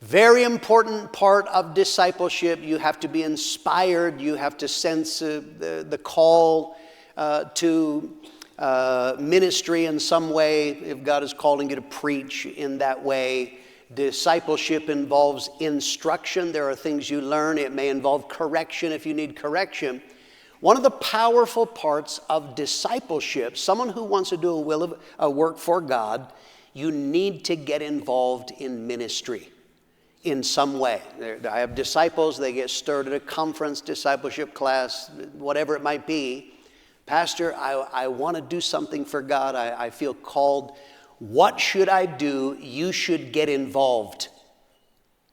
Very important part of discipleship. You have to be inspired. You have to sense the call to ministry in some way, if God is calling you to preach in that way. Discipleship involves instruction. There are things you learn. It may involve correction if you need correction. One of the powerful parts of discipleship, someone who wants to do a work for God, you need to get involved in ministry in some way. I have disciples, they get stirred at a conference, discipleship class, whatever it might be. Pastor, I want to do something for God. I feel called. What should I do? You should get involved.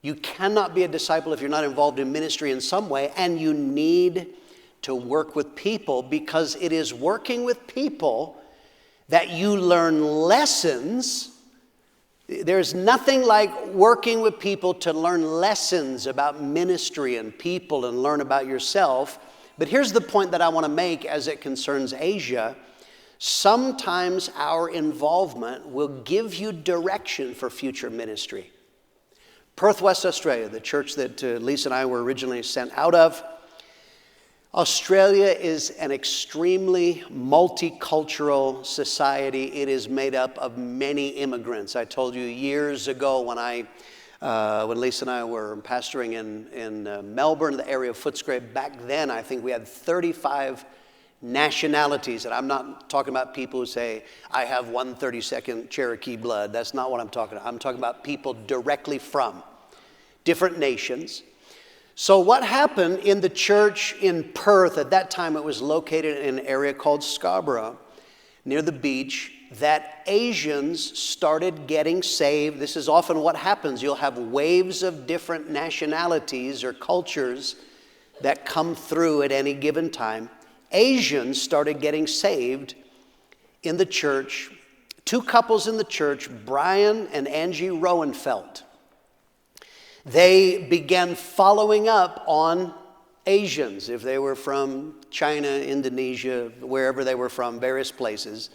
You cannot be a disciple if you're not involved in ministry in some way, and you need to work with people, because it is working with people that you learn lessons. There's nothing like working with people to learn lessons about ministry and people and learn about yourself. But here's the point that I want to make as it concerns Asia. Sometimes our involvement will give you direction for future ministry. Perth, West Australia, the church that Lisa and I were originally sent out of. Australia is an extremely multicultural society. It is made up of many immigrants. I told you years ago when Lisa and I were pastoring in Melbourne, the area of Footscray, back then I think we had 35 nationalities. And I'm not talking about people who say, I have 1/32 Cherokee blood. That's not what I'm talking about. I'm talking about people directly from different nations. So what happened in the church in Perth, at that time it was located in an area called Scarborough, near the beach, that Asians started getting saved. This is often what happens. You'll have waves of different nationalities or cultures that come through at any given time. Asians started getting saved in the church. Two couples in the church, Brian and Angie Roenfeld. They began following up on Asians, if they were from China, Indonesia, wherever they were from, various places.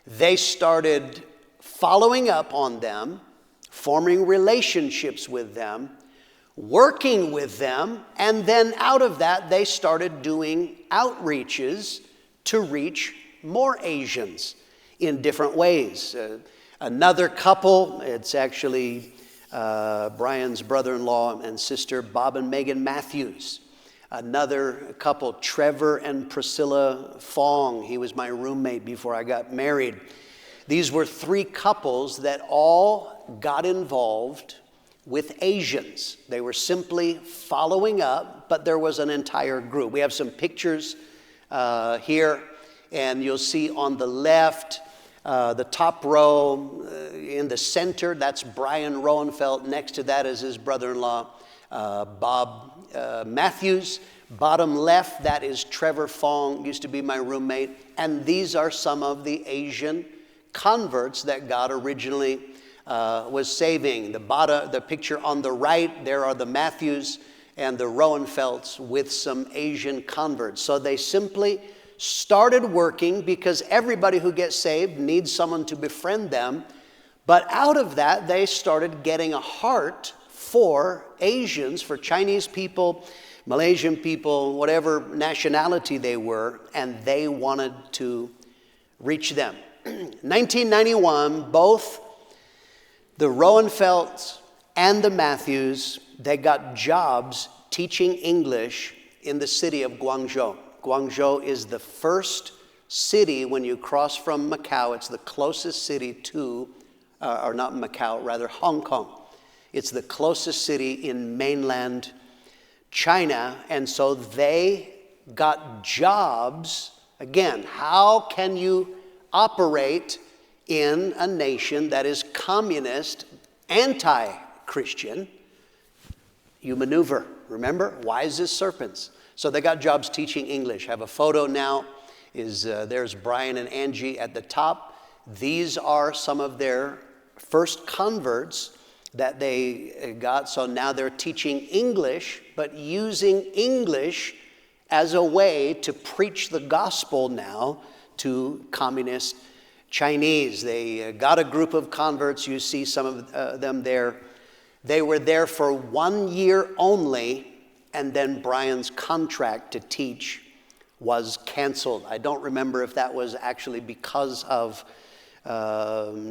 They started following up on them, forming relationships with them, working with them, and then out of that, they started doing outreaches to reach more Asians in different ways. Another couple, it's actually Brian's brother-in-law and sister, Bob and Megan Matthews. Another couple, Trevor and Priscilla Fong. He was my roommate before I got married. These were three couples that all got involved with Asians. They were simply following up, but there was an entire group. We have some pictures here, and you'll see on the left, the top row in the center, that's Brian Roenfeld. Next to that is his brother-in-law, Bob Matthews. Bottom left, that is Trevor Fong, used to be my roommate. And these are some of the Asian converts that God originally was saving. The picture on the right, there are the Matthews and the Roenfelds with some Asian converts. So they simply started working, because everybody who gets saved needs someone to befriend them. But out of that, they started getting a heart for Asians, for Chinese people, Malaysian people, whatever nationality they were, and they wanted to reach them. 1991, both the Roenfelds and the Matthews, they got jobs teaching English in the city of Guangzhou. Guangzhou is the first city when you cross from Macau. It's the closest city to, or not Macau, rather Hong Kong. It's the closest city in mainland China. And so they got jobs. Again, how can you operate in a nation that is communist, anti-Christian? You maneuver. Remember, wise as serpents. So they got jobs teaching English. Have a photo now. There's Brian and Angie at the top. These are some of their first converts that they got. So now they're teaching English, but using English as a way to preach the gospel now to communist Chinese. They got a group of converts. You see some of them there. They were there for 1 year only, and then Brian's contract to teach was canceled. I don't remember if that was actually because of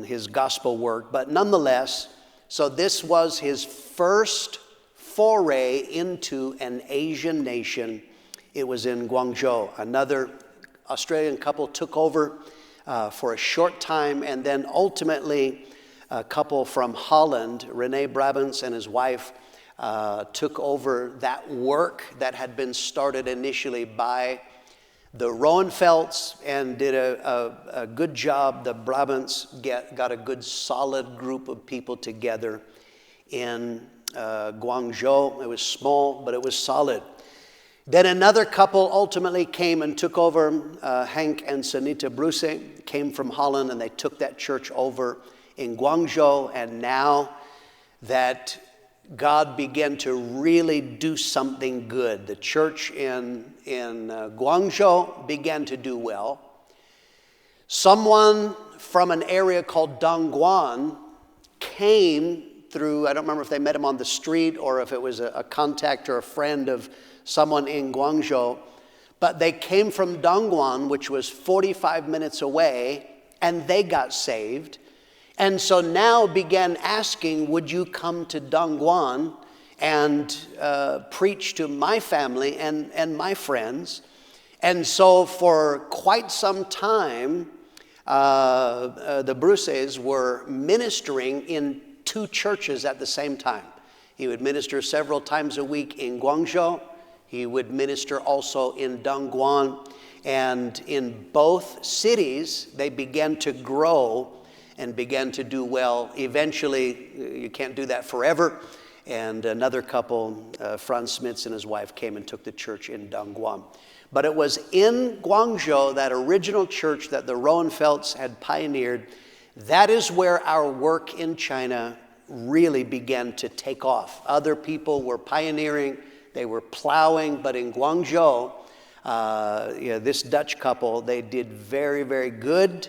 his gospel work, but nonetheless, so this was his first foray into an Asian nation. It was in Guangzhou. Another Australian couple took over for a short time, and then ultimately a couple from Holland, Rene Brabants and his wife, took over that work that had been started initially by the Roenfelds and did a good job. The Brabants got a good solid group of people together in Guangzhou. It was small, but it was solid. Then another couple ultimately came and took over. Hank and Sanita Bruce came from Holland, and they took that church over in Guangzhou. And now that God began to really do something good, the church in Guangzhou began to do well. Someone from an area called Dongguan came through, I don't remember if they met him on the street or if it was a contact or a friend of someone in Guangzhou, but they came from Dongguan, which was 45 minutes away, and they got saved. And so now began asking, would you come to Dongguan and preach to my family and my friends? And so for quite some time, the Bruces were ministering in 2 churches at the same time. He would minister several times a week in Guangzhou. He would minister also in Dongguan. And in both cities, they began to grow and began to do well. Eventually, you can't do that forever. And another couple, Franz Smits and his wife, came and took the church in Dongguan. But it was in Guangzhou, that original church that the Roenfelds had pioneered. That is where our work in China really began to take off. Other people were pioneering, they were plowing, but in Guangzhou, this Dutch couple, they did very, very good.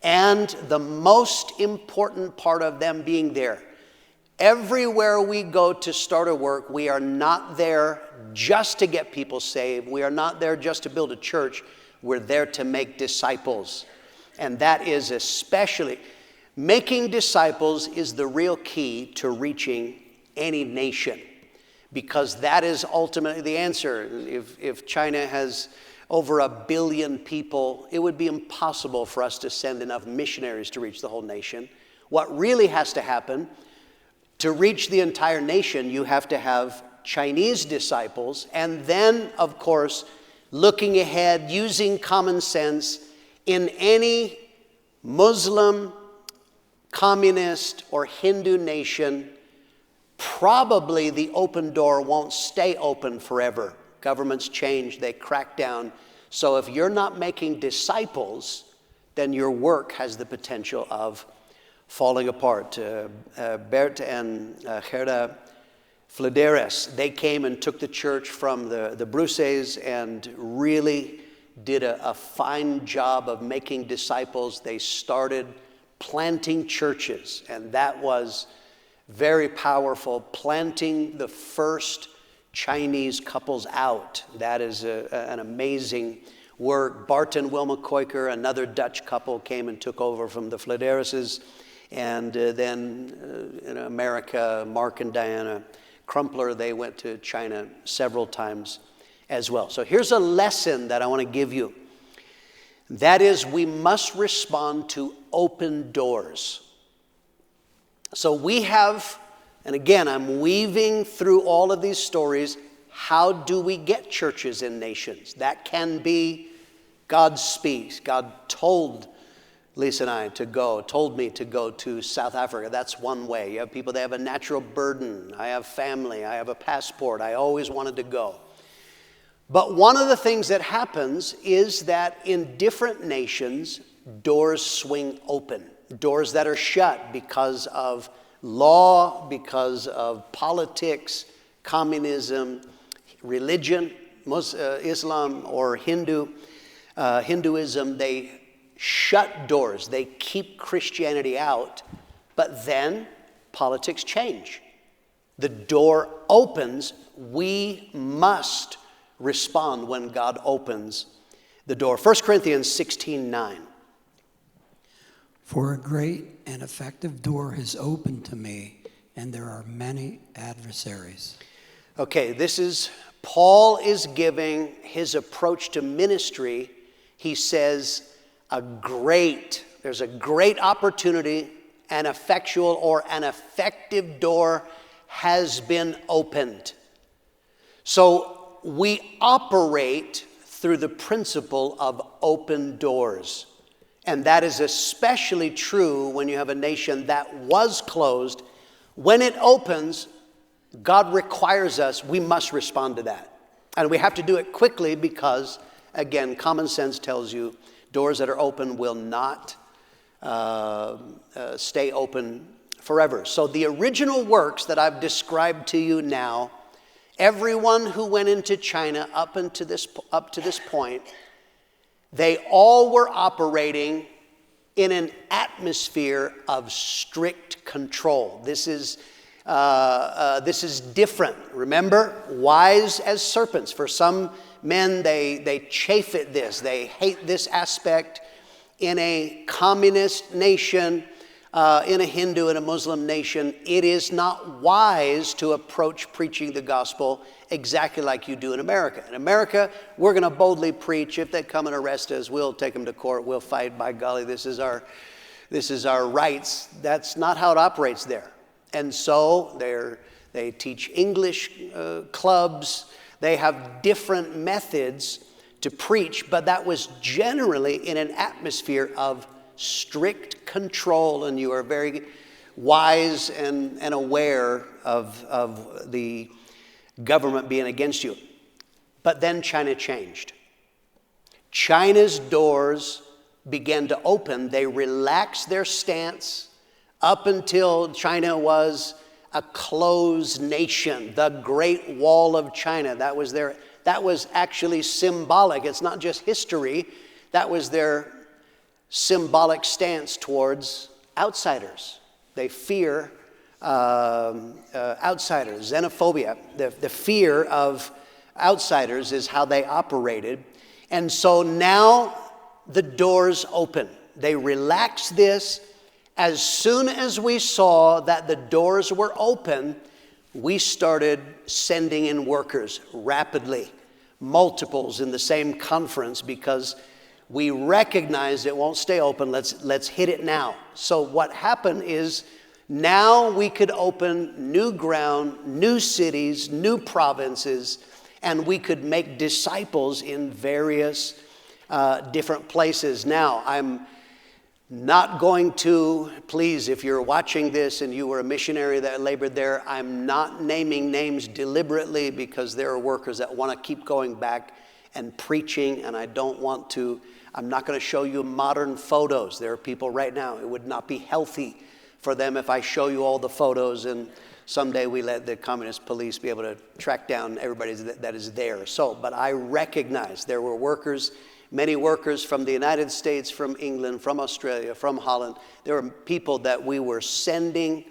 And the most important part of them being there, everywhere we go to start a work, we are not there just to get people saved. We are not there just to build a church. We're there to make disciples. And that is especially, making disciples is the real key to reaching any nation, because that is ultimately the answer. If China has over 1 billion people, it would be impossible for us to send enough missionaries to reach the whole nation. What really has to happen, to reach the entire nation, you have to have Chinese disciples, and then, of course, looking ahead, using common sense, in any Muslim, communist, or Hindu nation, probably the open door won't stay open forever. Governments change, they crack down. So if you're not making disciples, then your work has the potential of falling apart. Bert and Gerda Flederis, they came and took the church from the Bruces and really did a fine job of making disciples. They started planting churches, and that was very powerful, planting the first Chinese couples out. That is an amazing work. Bart and Wilma Koiker, another Dutch couple, came and took over from the Flederis. And then in America, Mark and Diana Crumpler, they went to China several times as well. So here's a lesson that I want to give you. That is, we must respond to open doors. So we have, and again, I'm weaving through all of these stories. How do we get churches in nations? That can be God speaks. God told Lisa and I to go, told me to go to South Africa. That's one way. You have people that have a natural burden. I have family. I have a passport. I always wanted to go. But one of the things that happens is that in different nations, doors swing open. Doors that are shut because of law, because of politics, communism, religion, Islam or Hinduism, they shut doors. They keep Christianity out, but then politics change. the door opens, we must respond when God opens the door. 1 Corinthians 16:9. For a great and effective door has opened to me, and there are many adversaries. Okay, Paul is giving his approach to ministry. He says there's a great opportunity, an effectual or an effective door has been opened. So we operate through the principle of open doors. And that is especially true when you have a nation that was closed. When it opens, God requires us, we must respond to that. And we have to do it quickly because, again, common sense tells you doors that are open will not stay open forever. So the original works that I've described to you now, everyone who went into China up to this point, they all were operating in an atmosphere of strict control. This is different. Remember, wise as serpents. For some men, they chafe at this. They hate this aspect. In a communist nation, in a Hindu and a Muslim nation, it is not wise to approach preaching the gospel exactly like you do in America. In America, we're going to boldly preach. If they come and arrest us, we'll take them to court. We'll fight. By golly, this is our rights. That's not how it operates there. And so they teach English clubs. They have different methods to preach, but that was generally in an atmosphere of strict control, and you are very wise and aware of the government being against you. But then China changed. China's doors began to open. They relaxed their stance. Up until China was a closed nation, the Great Wall of China, that was actually symbolic. It's not just history. That was their symbolic stance towards outsiders. They fear outsiders, xenophobia. The fear of outsiders is how they operated. And so now the doors open. They relaxed this. As soon as we saw that the doors were open, we started sending in workers rapidly, multiples in the same conference, because we recognize it won't stay open. Let's hit it now. So what happened is now we could open new ground, new cities, new provinces, and we could make disciples in various different places. Now, I'm not going to, please, if you're watching this and you were a missionary that labored there, I'm not naming names deliberately because there are workers that want to keep going back and preaching, and I'm not going to show you modern photos. There are people right now, it would not be healthy for them if I show you all the photos and someday we let the communist police be able to track down everybody that is there. But I recognize there were workers, many workers from the United States, from England, from Australia, from Holland. There were people that we were sending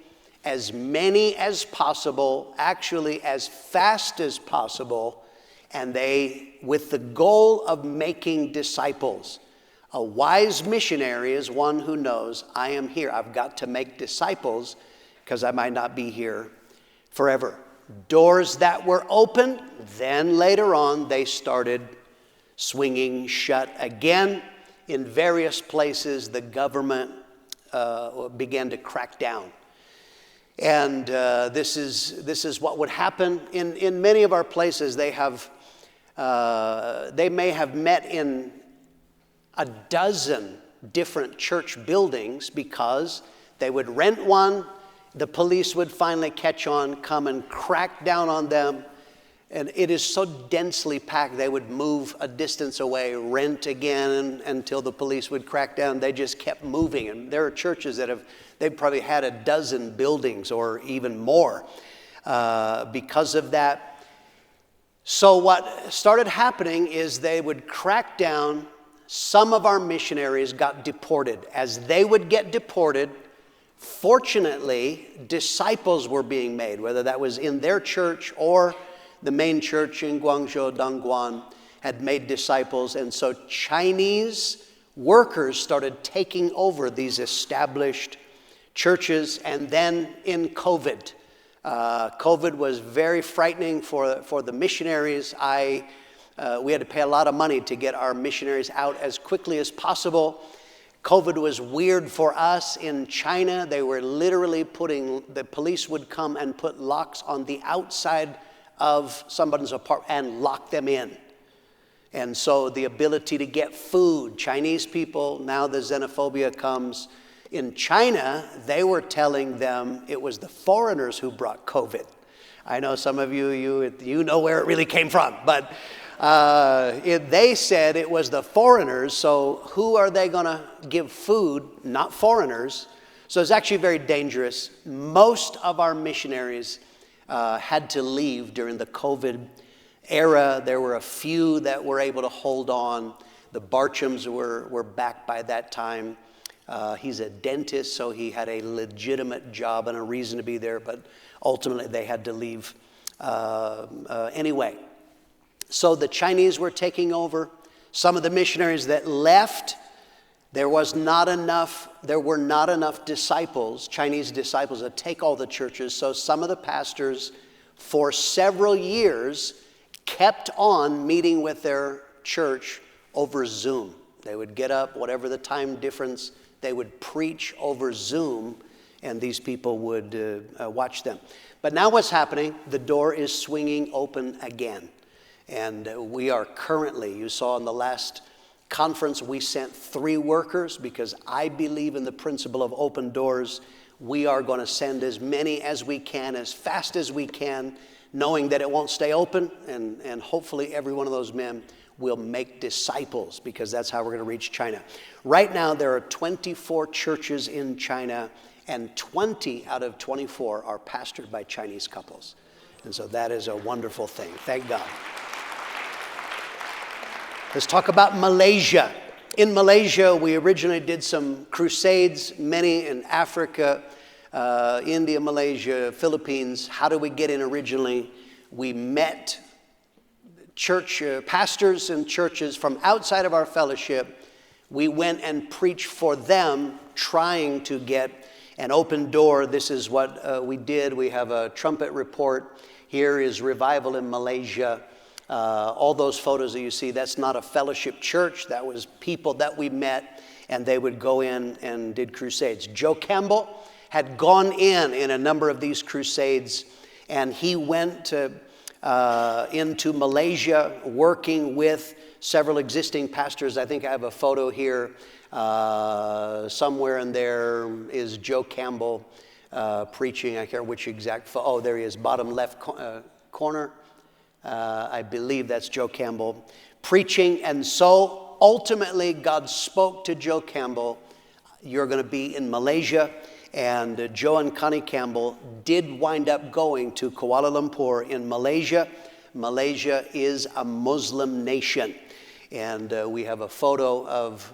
as many as possible, actually as fast as possible, and they, with the goal of making disciples. A wise missionary is one who knows, I am here. I've got to make disciples because I might not be here forever. Doors that were open, then later on they started swinging shut again. In various places, the government began to crack down. And this is what would happen. In many of our places, they may have met in a dozen different church buildings because they would rent one, the police would finally catch on, come and crack down on them. And it is so densely packed, they would move a distance away, rent again until the police would crack down. They just kept moving. And there are churches that they've probably had a dozen buildings or even more because of that. So what started happening is they would crack down. Some of our missionaries got deported. As they would get deported Fortunately, disciples were being made, whether that was in their church or the main church in Guangzhou, Dongguan, had made disciples. And so Chinese workers started taking over these established churches. And then in COVID, COVID was very frightening for the missionaries. We had to pay a lot of money to get our missionaries out as quickly as possible. COVID was weird for us in China. They were literally the police would come and put locks on the outside of somebody's apartment and lock them in. And so the ability to get food, Chinese people, now the xenophobia comes. In China, they were telling them it was the foreigners who brought COVID. I know some of you know where it really came from, but they said it was the foreigners, so who are they going to give food? Not foreigners. So it's actually very dangerous. Most of our missionaries had to leave during the COVID era. There were a few that were able to hold on. The Barchams were back by that time. He's a dentist, so he had a legitimate job and a reason to be there, but ultimately they had to leave anyway. So the Chinese were taking over. Some of the missionaries that left, there were not enough disciples, Chinese disciples, to take all the churches. So some of the pastors for several years kept on meeting with their church over Zoom. They would get up, whatever the time difference, they would preach over Zoom, and these people would watch them. But now what's happening? The door is swinging open again. And we are currently, you saw in the last conference, we sent 3 workers because I believe in the principle of open doors. We are going to send as many as we can, as fast as we can, knowing that it won't stay open. And hopefully every one of those men will make disciples, because that's how we're going to reach China. Right now, there are 24 churches in China, and 20 out of 24 are pastored by Chinese couples. And so that is a wonderful thing. Thank God. Let's talk about Malaysia. In Malaysia, we originally did some crusades, many in Africa, India, Malaysia, Philippines. How did we get in originally? We met church pastors and churches from outside of our fellowship. We went and preached for them, trying to get an open door. This is what we did. We have a trumpet report. Here is Revival in Malaysia. All those photos that you see, that's not a fellowship church. That was people that we met, and they would go in and did crusades. Joe Campbell had gone in a number of these crusades, and he went into Malaysia working with several existing pastors. I think I have a photo here. Somewhere in there is Joe Campbell preaching. I can't remember which exact photo. Oh, there he is, bottom left corner. I believe that's Joe Campbell preaching. And so ultimately God spoke to Joe Campbell, you're going to be in Malaysia. And Joe and Connie Campbell did wind up going to Kuala Lumpur in Malaysia. Malaysia is a Muslim nation. And we have a photo of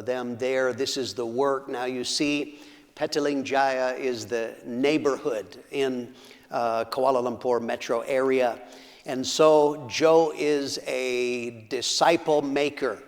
them there. This is the work. Now you see Petaling Jaya is the neighborhood in Kuala Lumpur metro area. And so Joe is a disciple maker.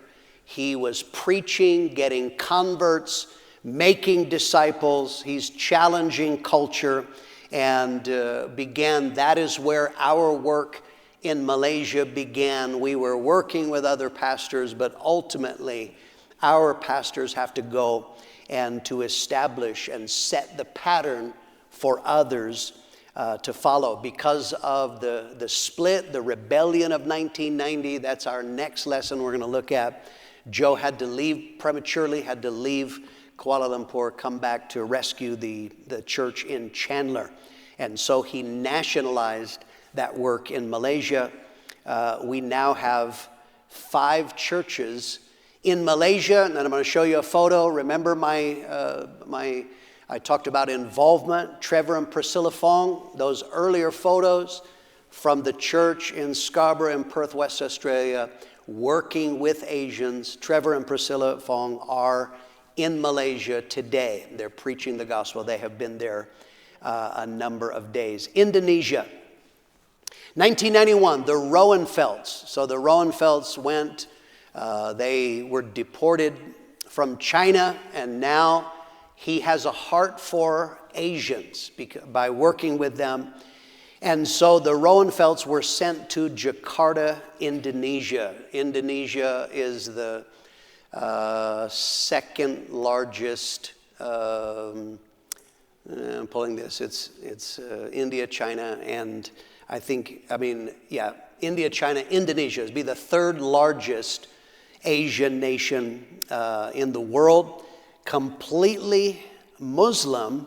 He was preaching, getting converts, making disciples. He's challenging culture, and that is where our work in Malaysia began. We were working with other pastors, but ultimately our pastors have to go and to establish and set the pattern for others to follow. Because of the split, the rebellion of 1990, that's our next lesson we're going to look at. Joe had to leave prematurely, had to leave Kuala Lumpur, come back to rescue the church in Chandler. And so he nationalized that work in Malaysia. We now have 5 churches in Malaysia, and I'm going to show you a photo. Remember I talked about involvement, Trevor and Priscilla Fong, those earlier photos from the church in Scarborough in Perth, West Australia, working with Asians. Trevor and Priscilla Fong are in Malaysia today. They're preaching the gospel. They have been there a number of days. Indonesia. 1991, the Roenfelds. So the Roenfelds went, they were deported from China, and now he has a heart for Asians by working with them. And so the Roenfelds were sent to Jakarta, Indonesia. Indonesia is the second largest, I'm pulling this, it's India, China, and India, China, Indonesia would be the third largest Asian nation in the world, completely Muslim,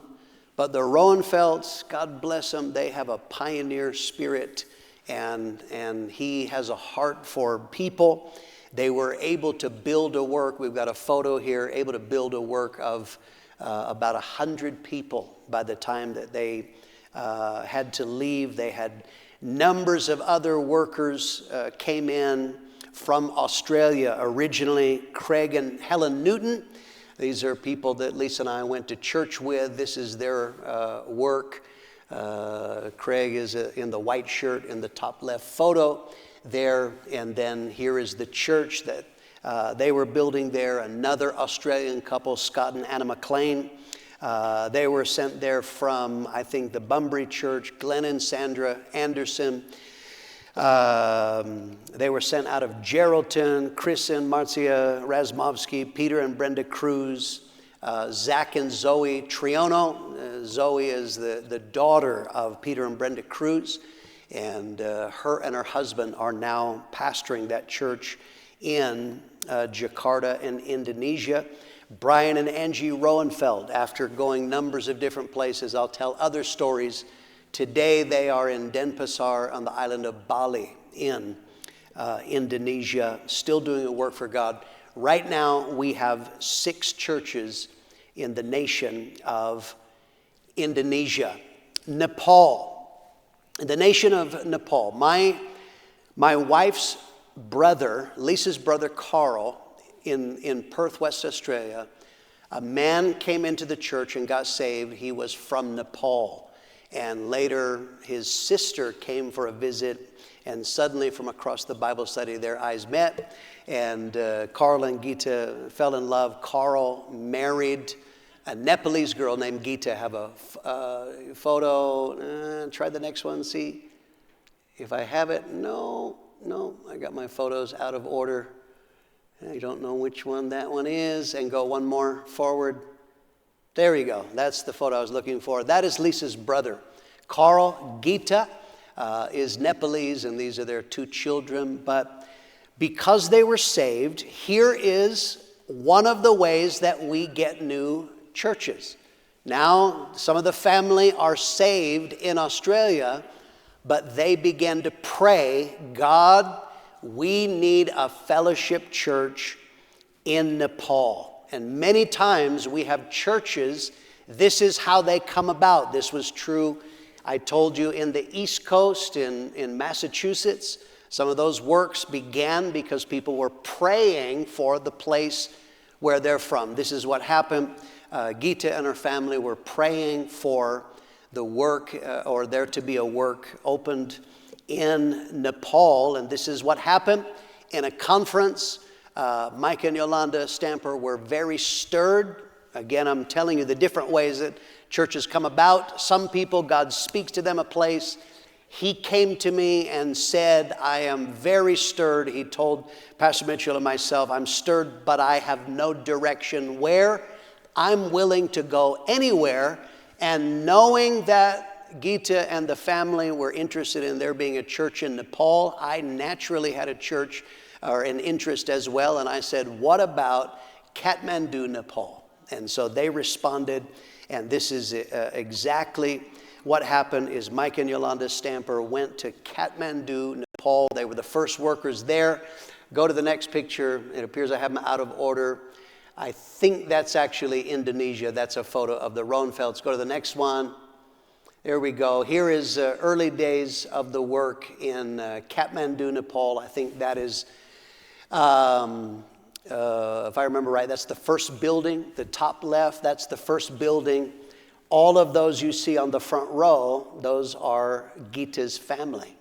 but the Roenfelds, God bless them, they have a pioneer spirit, and he has a heart for people. They were able to build a work, we've got a photo here, able to build a work of about 100 people by the time that they had to leave. They had numbers of other workers came in from Australia originally. Craig and Helen Newton, these are people that Lisa and I went to church with. This is their work. Craig is in the white shirt in the top left photo there, and then here is the church that they were building there. Another Australian couple, Scott and Anna McLean. They were sent there from, I think, the Bunbury Church. Glenn and Sandra Anderson. They were sent out of Geraldton. Chris and Marcia Razmovsky, Peter and Brenda Cruz, Zach and Zoe Triono. Zoe is the daughter of Peter and Brenda Cruz, and her and her husband are now pastoring that church in Jakarta in Indonesia. Brian and Angie Roenfeld, after going numbers of different places, I'll tell other stories. Today they are in Denpasar on the island of Bali in Indonesia, still doing a work for God. Right now we have 6 churches in the nation of Indonesia. Nepal, the nation of Nepal. My wife's brother, Lisa's brother Carl, in Perth, West Australia, a man came into the church and got saved. He was from Nepal. And later his sister came for a visit, and suddenly from across the Bible study their eyes met, and Carl and Gita fell in love. Carl married a Nepalese girl named Gita. I have a photo. Try the next one, see if I have it. No, I got my photos out of order. I don't know which one that one is. And go one more forward. There you go. That's the photo I was looking for. That is Lisa's brother. Carl. Gita is Nepalese, and these are their 2 children. But because they were saved, here is one of the ways that we get new churches. Now, some of the family are saved in Australia, but they began to pray, God, we need a fellowship church in Nepal. And many times we have churches, this is how they come about. This was true, I told you, in the East Coast, in Massachusetts. Some of those works began because people were praying for the place where they're from. This is what happened. Gita and her family were praying for the work, or there to be a work opened in Nepal, and this is what happened. In a conference, Mike and Yolanda Stamper were very stirred. Again, I'm telling you the different ways that churches come about. Some people, God speaks to them a place. He came to me and said, I am very stirred. He told Pastor Mitchell and myself, I'm stirred, but I have no direction where. I'm willing to go anywhere. And knowing that Gita and the family were interested in there being a church in Nepal, I naturally had a church or an interest as well. And I said, what about Kathmandu, Nepal? And so they responded, and this is exactly what happened. Is Mike and Yolanda Stamper went to Kathmandu, Nepal. They were the first workers there. Go to the next picture. It appears I have them out of order. I think that's actually Indonesia. That's a photo of the Roenfelds. Go to the next one. There we go. Here is early days of the work in Kathmandu, Nepal. I think that is If I remember right, that's the first building. The top left, that's the first building. All of those you see on the front row, those are Gita's family.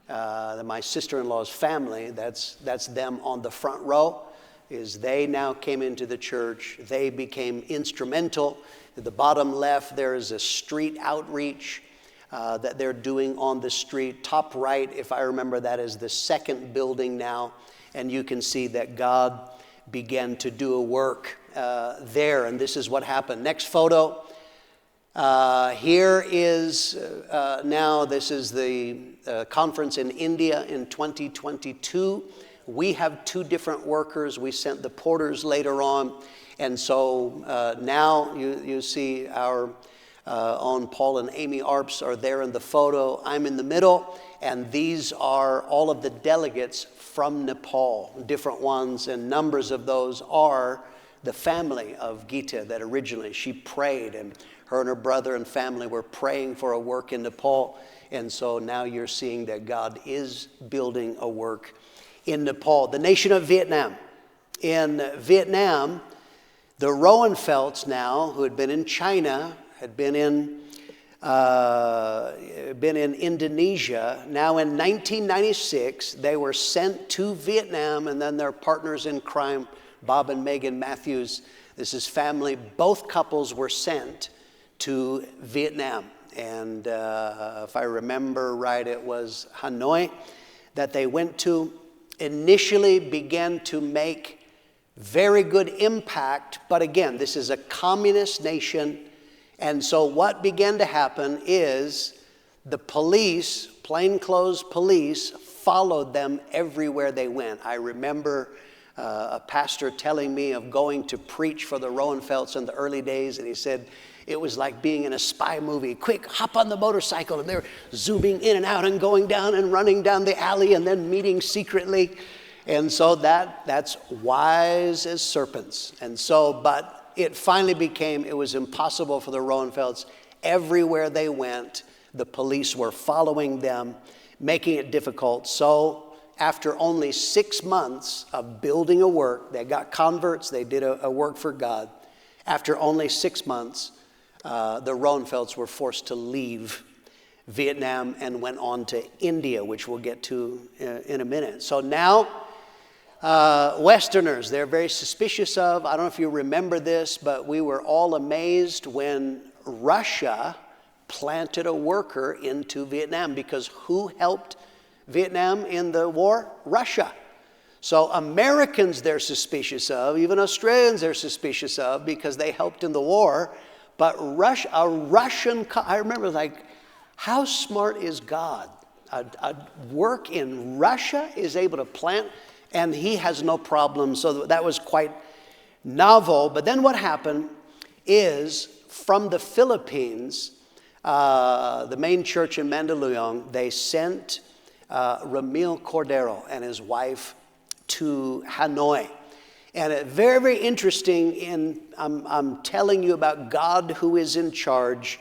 My sister-in-law's family, that's them on the front row. They now came into the church. They became instrumental. At the bottom left, there is a street outreach that they're doing on the street. Top right, if I remember, that is the second building now. And you can see that God began to do a work there. And this is what happened. Next photo. Here is now, this is the conference in India in 2022. We have 2 different workers. We sent the porters later on. And so now you see our own Paul and Amy Arps are there in the photo. I'm in the middle. And these are all of the delegates from Nepal, different ones. And numbers of those are the family of Gita that originally she prayed. And her and her brother and family were praying for a work in Nepal. And so now you're seeing that God is building a work in Nepal. The nation of Vietnam. In Vietnam, the Roenfelds now, who had been in China, had been in Indonesia. Now in 1996, they were sent to Vietnam, and then their partners in crime, Bob and Megan Matthews, this is family, both couples were sent to Vietnam. And if I remember right, it was Hanoi that they went to. Initially began to make very good impact, but again, this is a communist nation, and so what began to happen is the police, plainclothes police, followed them everywhere they went. I remember a pastor telling me of going to preach for the Roenfelds in the early days, and he said it was like being in a spy movie. Quick, hop on the motorcycle, and they're zooming in and out and going down and running down the alley and then meeting secretly. And so that's wise as serpents. And so, but it finally became, it was impossible for the Roenfelds. Everywhere they went, the police were following them, making it difficult. So after only 6 months of building a work, they got converts, they did a work for God. After only 6 months, the Roenfelds were forced to leave Vietnam and went on to India, which we'll get to in a minute. So now, Westerners, they're very suspicious of. I don't know if you remember this, but we were all amazed when Russia planted a worker into Vietnam, because who helped Vietnam in the war? Russia. So Americans they're suspicious of, even Australians they're suspicious of because they helped in the war. But a Russian, I remember like, how smart is God? A work in Russia is able to plant, and he has no problem. So that was quite novel. But then what happened is from the Philippines, the main church in Mandaluyong, they sent Ramil Cordero and his wife to Hanoi. And very, very interesting, I'm telling you about God who is in charge.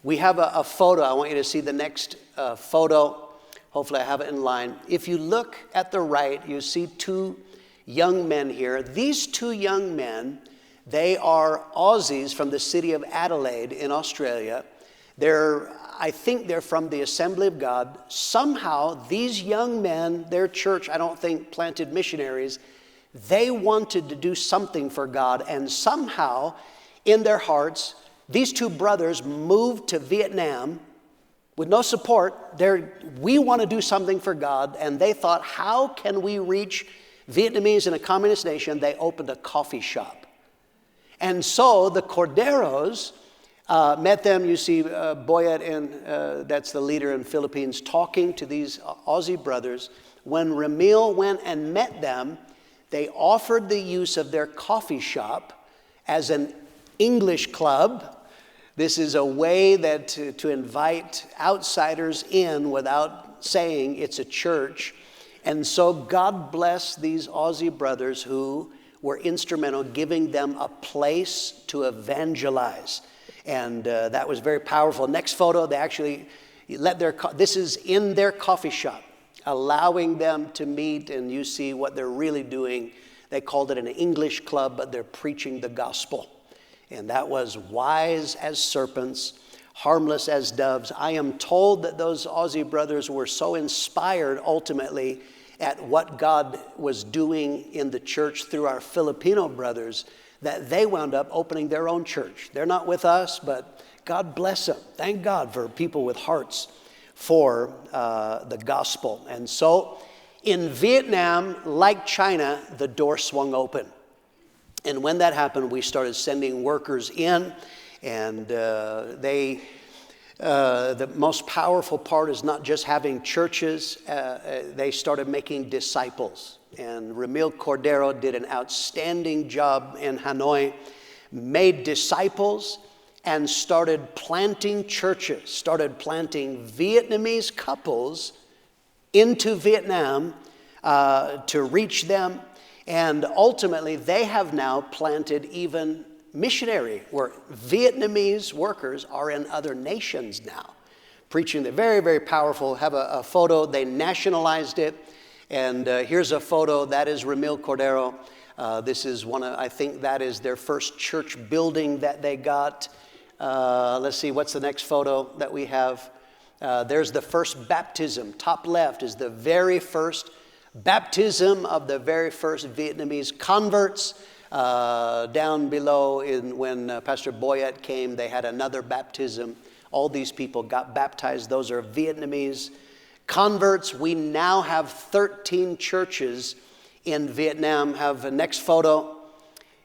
We have a photo. I want you to see the next photo. Hopefully I have it in line. If you look at the right, you see 2 young men here. These 2 young men, they are Aussies from the city of Adelaide in Australia. I think they're from the Assembly of God. Somehow, these young men, their church, I don't think, planted missionaries. They wanted to do something for God, and somehow, in their hearts, these 2 brothers moved to Vietnam with no support. We want to do something for God, and they thought, how can we reach Vietnamese in a communist nation? They opened a coffee shop. And so the Corderos met them. You see Boyet, and that's the leader in Philippines, talking to these Aussie brothers. When Ramil went and met them, they offered the use of their coffee shop as an English club. This is a way that to invite outsiders in without saying it's a church. And so God bless these Aussie brothers who were instrumental, giving them a place to evangelize. And that was very powerful. Next photo, they actually let this is in their coffee shop, allowing them to meet, and you see what they're really doing. They called it an English club, but they're preaching the gospel. And that was wise as serpents, harmless as doves. I am told that those Aussie brothers were so inspired ultimately at what God was doing in the church through our Filipino brothers that they wound up opening their own church. They're not with us, but God bless them. Thank God for people with hearts for the gospel. And so in Vietnam, like China, the door swung open. And when that happened, we started sending workers in, and the most powerful part is not just having churches. They started making disciples. And Ramil Cordero did an outstanding job in Hanoi, made disciples, and started planting churches, started planting Vietnamese couples into Vietnam to reach them. And ultimately, they have now planted even missionary work. Vietnamese workers are in other nations now, preaching. They're very, very powerful. Have a photo. They nationalized it. And here's a photo. That is Ramil Cordero. This is I think that is their first church building that they got. Let's see, what's the next photo that we have? There's the first baptism. Top left is the very first baptism of the very first Vietnamese converts. Down below, when Pastor Boyette came, they had another baptism. All these people got baptized. Those are Vietnamese converts. We now have 13 churches in Vietnam. Have a next photo.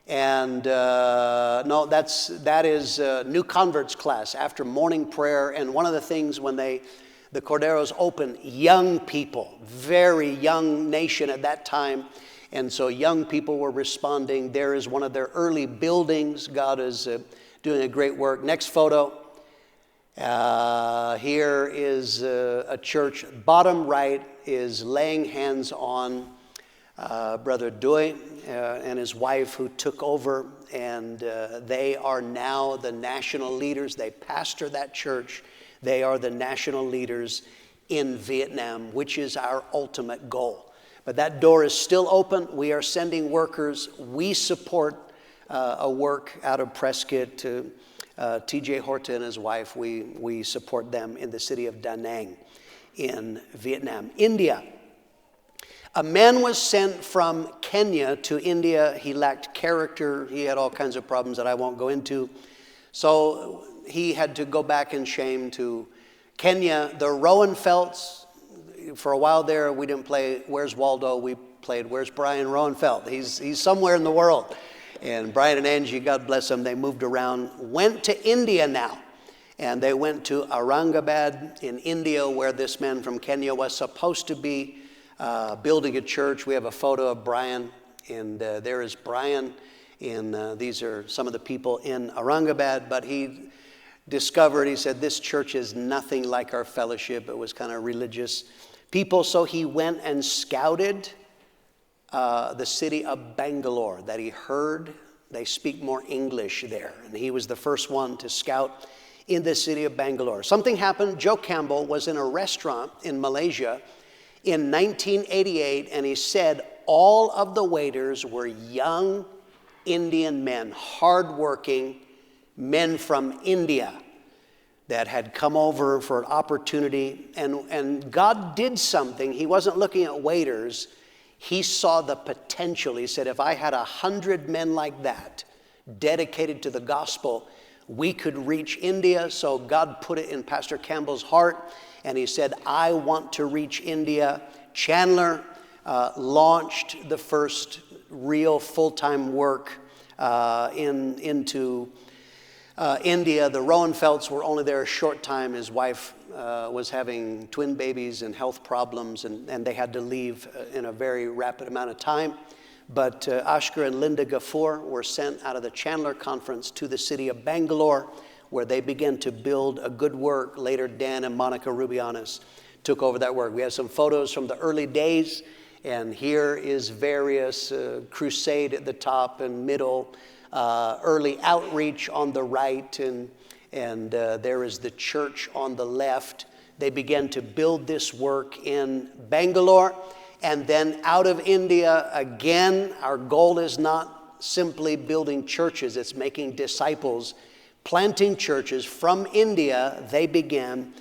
And no, that is new converts class after morning prayer. And one of the things when the Corderos opened, young people, very young nation at that time. And so young people were responding. There is one of their early buildings. God is doing a great work. Next photo. Here is a church. Bottom right is laying hands on Brother Dui and his wife who took over. And they are now the national leaders. They pastor that church. They are the national leaders in Vietnam, which is our ultimate goal. But that door is still open. We are sending workers. We support a work out of Prescott to T.J. Horta and his wife. We support them in the city of Da Nang in Vietnam. India. A man was sent from Kenya to India. He lacked character. He had all kinds of problems that I won't go into. So he had to go back in shame to Kenya. The Roenfelds, for a while there, we didn't play Where's Waldo? We played Where's Brian Roenfeld? He's somewhere in the world. And Brian and Angie, God bless them, they moved around, went to India now. And they went to Aurangabad in India, where this man from Kenya was supposed to be building a church. We have a photo of Brian, and there is Brian. And these are some of the people in Aurangabad. But he discovered, he said, this church is nothing like our fellowship. It was kind of religious people. So he went and scouted the city of Bangalore, that he heard they speak more English there. And he was the first one to scout in the city of Bangalore. Something happened. Joe Campbell was in a restaurant in Malaysia in 1988, and he said all of the waiters were young Indian men, hardworking men from India that had come over for an opportunity. And God did something. He wasn't looking at waiters. He saw the potential. He said, if I had 100 men like that dedicated to the gospel, we could reach India. So God put it in Pastor Campbell's heart, and he said, I want to reach India. Chandler launched the first real full-time work into India. The Roenfelds were only there a short time. His wife was having twin babies and health problems, and they had to leave in a very rapid amount of time. But Ashkar and Linda Gafoor were sent out of the Chandler Conference to the city of Bangalore, where they began to build a good work. Later, Dan and Monica Rubianis took over that work. We have some photos from the early days, and here is various crusade at the top and middle, early outreach on the right, and there is the church on the left. They began to build this work in Bangalore. And then out of India, again, our goal is not simply building churches, it's making disciples, planting churches. From India, they began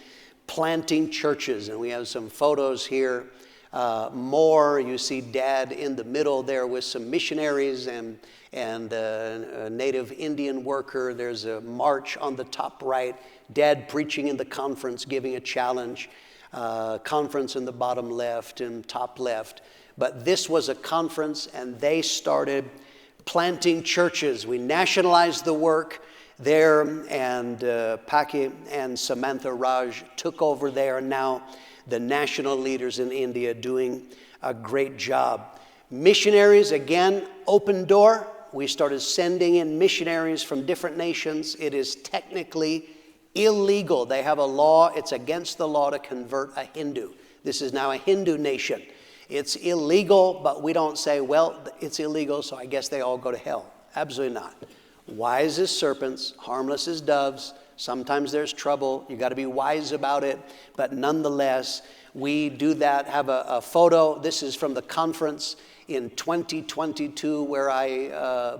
planting churches. And we have some photos here. More, you see Dad in the middle there with some missionaries and a native Indian worker. There's a march on the top right. Dad preaching in the conference, giving a challenge. Conference in the bottom left and top left. But this was a conference, and they started planting churches. We nationalized the work there, and Paki and Samantha Raj took over there. Now the national leaders in India doing a great job. Missionaries, again, open door. We started sending in missionaries from different nations. It is technically illegal. They have a law. It's against the law to convert a Hindu. This is now a Hindu nation. It's illegal, but we don't say, well, it's illegal, so I guess they all go to hell. Absolutely not. Wise as serpents, harmless as doves. Sometimes there's trouble. You got to be wise about it. But nonetheless, we do that. Have a photo. This is from the conference in 2022 where I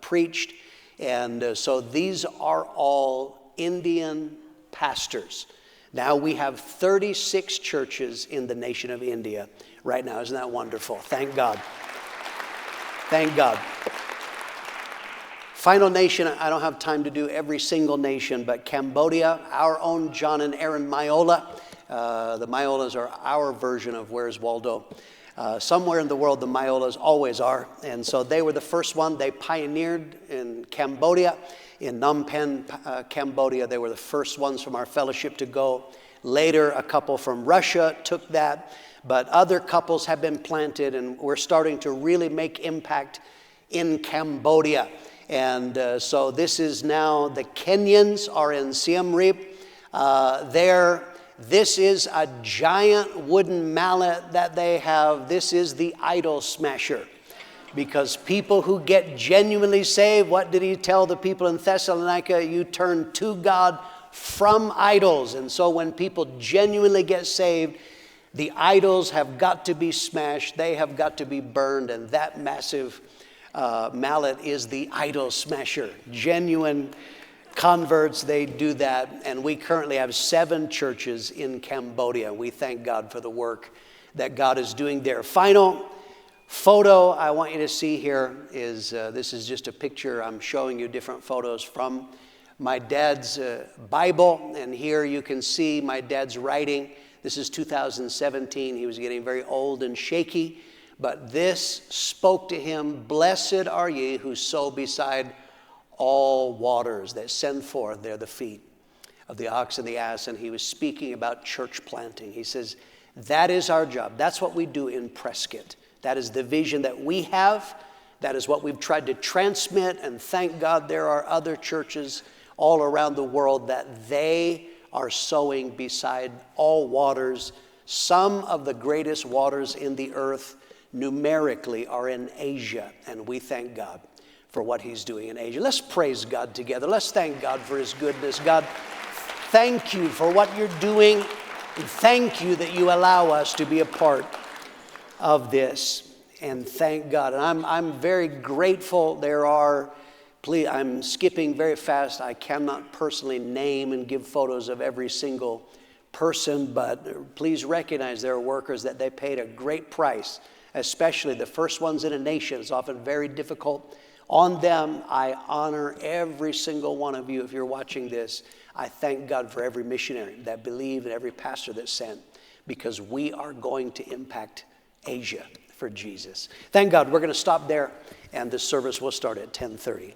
preached. And so these are all Indian pastors. Now we have 36 churches in the nation of India right now. Isn't that wonderful? Thank God. Thank God. Final nation, I don't have time to do every single nation, but Cambodia, our own John and Aaron Maiola. The Maiolas are our version of Where's Waldo. Somewhere in the world, the Maiolas always are. And so they were the first one. They pioneered in Cambodia. In Phnom Penh, Cambodia, they were the first ones from our fellowship to go. Later, a couple from Russia took that, but other couples have been planted, and we're starting to really make impact in Cambodia. And so this is now, the Kenyans are in Siem Reap. This is a giant wooden mallet that they have. This is the idol smasher. Because people who get genuinely saved, what did he tell the people in Thessalonica? You turn to God from idols. And so when people genuinely get saved, the idols have got to be smashed. They have got to be burned. And that massive mallet is the idol smasher. Genuine converts, they do that. And we currently have 7 churches in Cambodia. We thank God for the work that God is doing there. Final photo I want you to see here is, this is just a picture. I'm showing you different photos from my dad's Bible. And here you can see my dad's writing. This is 2017. He was getting very old and shaky. But this spoke to him, "Blessed are ye who sow beside all waters that send forth there the feet of the ox and the ass." And he was speaking about church planting. He says, that is our job. That's what we do in Prescott. That is the vision that we have. That is what we've tried to transmit. And thank God there are other churches all around the world that they are sowing beside all waters. Some of the greatest waters in the earth numerically are in Asia. And we thank God for what he's doing in Asia. Let's praise God together. Let's thank God for his goodness. God, thank you for what you're doing. And thank you that you allow us to be a part of this. And thank God. And I'm very grateful. Please, I'm skipping very fast. I cannot personally name and give photos of every single person, but please recognize there are workers that they paid a great price, especially the first ones in a nation. It's often very difficult on them. I honor every single one of you. If you're watching this, I thank God for every missionary that believed and every pastor that sent, because we are going to impact Asia for Jesus. Thank God. We're going to stop there, and the service will start at 10:30.